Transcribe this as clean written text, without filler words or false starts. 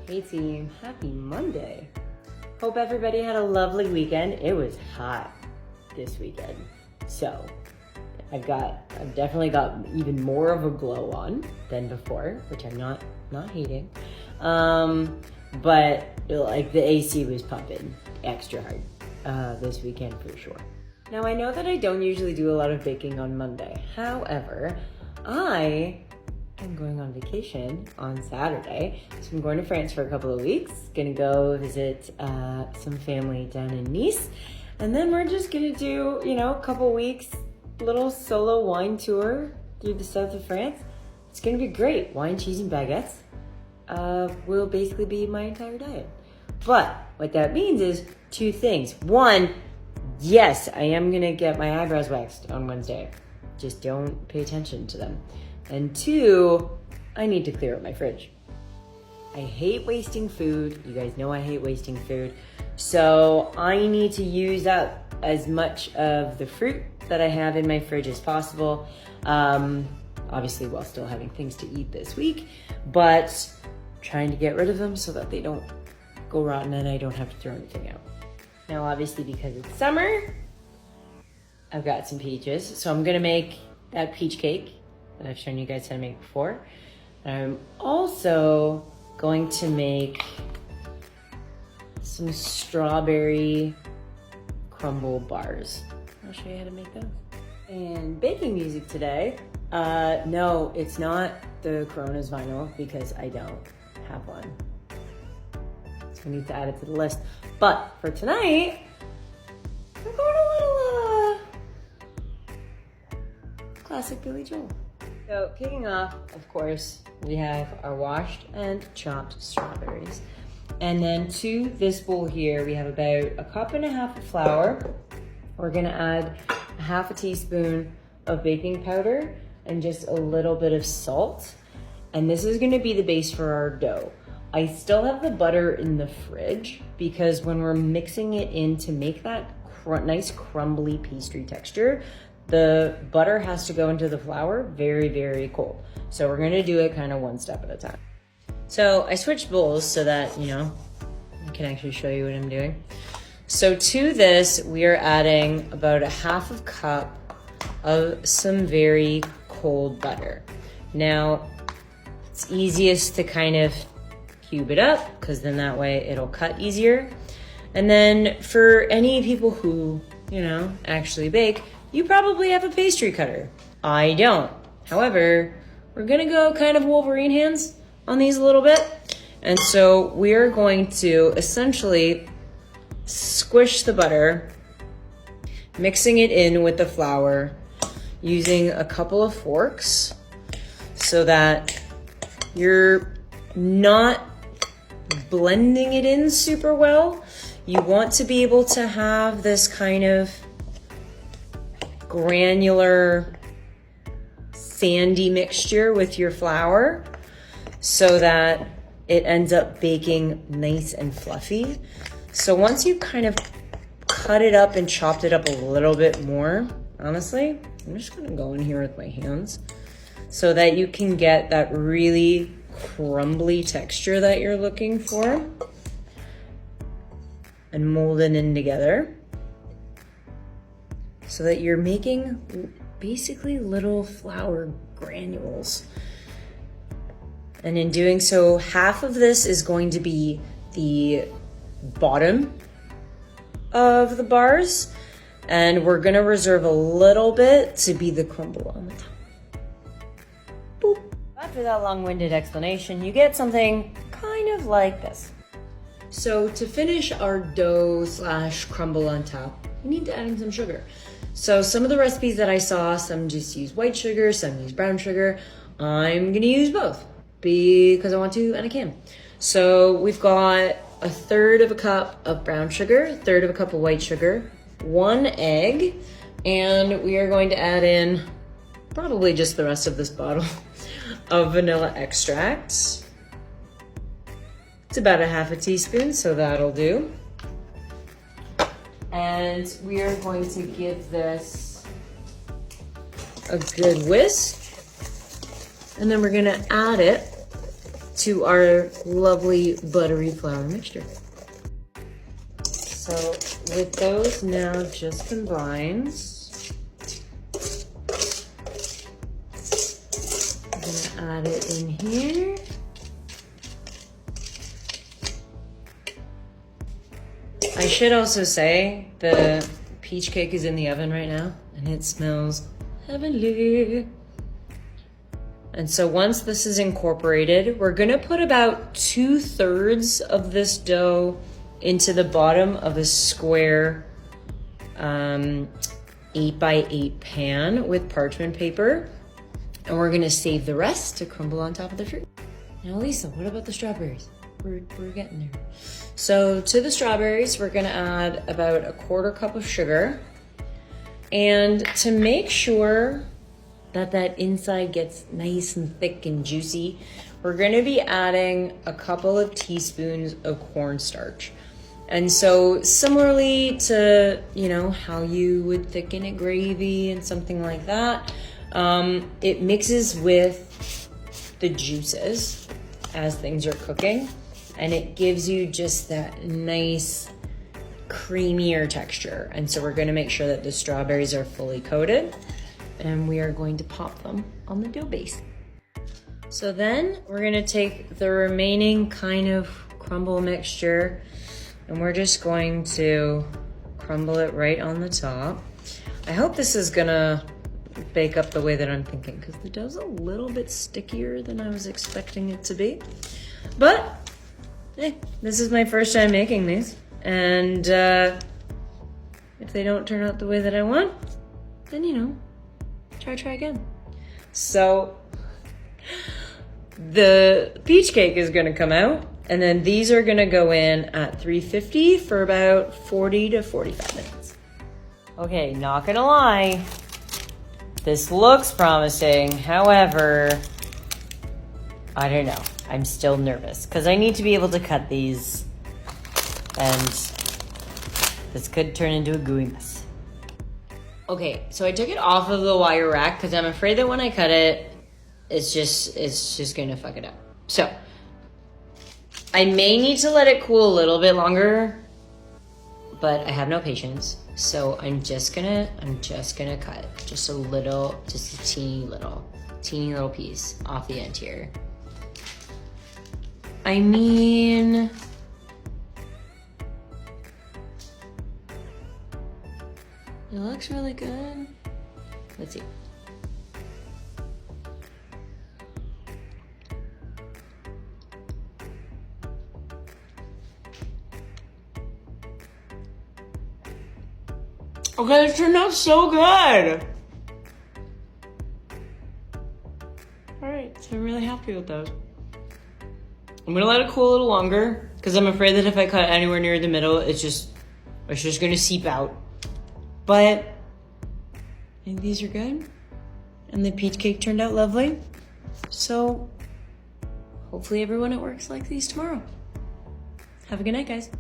Hey team, happy Monday. Hope everybody had a lovely weekend. It was hot this weekend. So I've definitely got even more of a glow on than before, which I'm not hating. But like the AC was pumping extra hard this weekend for sure. Now I know that I don't usually do a lot of baking on Monday. However, I am going on vacation on Saturday. So I'm going to France for a couple of weeks. Gonna go visit some family down in Nice. And then we're just gonna do, a couple weeks, little solo wine tour through the south of France. It's gonna be great. Wine, cheese, and baguettes will basically be my entire diet. But what that means is two things. One, yes, I am gonna get my eyebrows waxed on Wednesday. Just don't pay attention to them. And two, I need to clear up my fridge. I hate wasting food. You guys know I hate wasting food. So I need to use up as much of the fruit that I have in my fridge as possible. Obviously while still having things to eat this week, but trying to get rid of them so that they don't go rotten and I don't have to throw anything out. Now obviously because it's summer, I've got some peaches. So I'm gonna make that peach cake that I've shown you guys how to make before. I'm also going to make some strawberry crumble bars. I'll show you how to make those. And baking music today, no, it's not the Corona's vinyl because I don't have one. So I need to add it to the list. But for tonight, we're going a little classic Billy Joel. So kicking off, of course, we have our washed and chopped strawberries. And then to this bowl here, we have about 1.5 cups of flour. We're gonna add 1/2 teaspoon of baking powder and just a little bit of salt. And this is gonna be the base for our dough. I still have the butter in the fridge because when we're mixing it in to make that nice crumbly pastry texture, the butter has to go into the flour very, very cold. So we're gonna do it kind of one step at a time. So I switched bowls so that, I can actually show you what I'm doing. So to this, we are adding about 1/2 cup of some very cold butter. Now, it's easiest to kind of cube it up because then that way it'll cut easier. And then for any people who, actually bake, you probably have a pastry cutter. I don't. However, we're gonna go kind of Wolverine hands on these a little bit. And so we're going to essentially squish the butter, mixing it in with the flour, using a couple of forks so that you're not blending it in super well. You want to be able to have this kind of granular sandy mixture with your flour so that it ends up baking nice and fluffy. So once you kind of cut it up and chopped it up a little bit more, honestly, I'm just gonna go in here with my hands so that you can get that really crumbly texture that you're looking for and mold it in together so that you're making basically little flour granules. And in doing so, half of this is going to be the bottom of the bars, and we're gonna reserve a little bit to be the crumble on the top. Boop. After that long-winded explanation, you get something kind of like this. So to finish our dough / crumble on top, we need to add in some sugar. So some of the recipes that I saw, some just use white sugar, some use brown sugar. I'm gonna use both because I want to and I can. So we've got 1/3 cup of brown sugar, 1/3 cup of white sugar, 1 egg, and we are going to add in probably just the rest of this bottle of vanilla extract. It's about 1/2 teaspoon, so that'll do. And we are going to give this a good whisk. And then we're gonna add it to our lovely buttery flour mixture. So with those now just combined, I'm gonna add it in here. I should also say the peach cake is in the oven right now and it smells heavenly. And so once this is incorporated, we're gonna put about 2/3 of this dough into the bottom of a square 8x8 pan with parchment paper. And we're gonna save the rest to crumble on top of the fruit. Now Lisa, what about the strawberries? We're getting there. So to the strawberries, we're gonna add about 1/4 cup of sugar. And to make sure that inside gets nice and thick and juicy, we're gonna be adding a couple of teaspoons of cornstarch. And so similarly to, you know, how you would thicken a gravy and something like that, it mixes with the juices as things are cooking, and it gives you just that nice creamier texture. And so we're gonna make sure that the strawberries are fully coated, and we are going to pop them on the dough base. So then we're gonna take the remaining kind of crumble mixture and we're just going to crumble it right on the top. I hope this is gonna bake up the way that I'm thinking, because the dough's a little bit stickier than I was expecting it to be. But hey, this is my first time making these, and if they don't turn out the way that I want, then you know, try again. So the peach cake is gonna come out, and then these are gonna go in at 350 for about 40 to 45 minutes. Okay, not gonna lie, this looks promising. However, I don't know. I'm still nervous because I need to be able to cut these, and this could turn into a gooey mess. Okay, so I took it off of the wire rack because I'm afraid that when I cut it, it's just gonna fuck it up. So I may need to let it cool a little bit longer, but I have no patience. So I'm just gonna cut just a little, just a teeny little piece off the end here. I mean, it looks really good. Let's see. Okay, it turned out so good. All right, so I'm really happy with those. I'm gonna let it cool a little longer because I'm afraid that if I cut anywhere near the middle, it's just gonna seep out. But I think these are good, and the peach cake turned out lovely. So hopefully everyone at work's like these tomorrow. Have a good night, guys.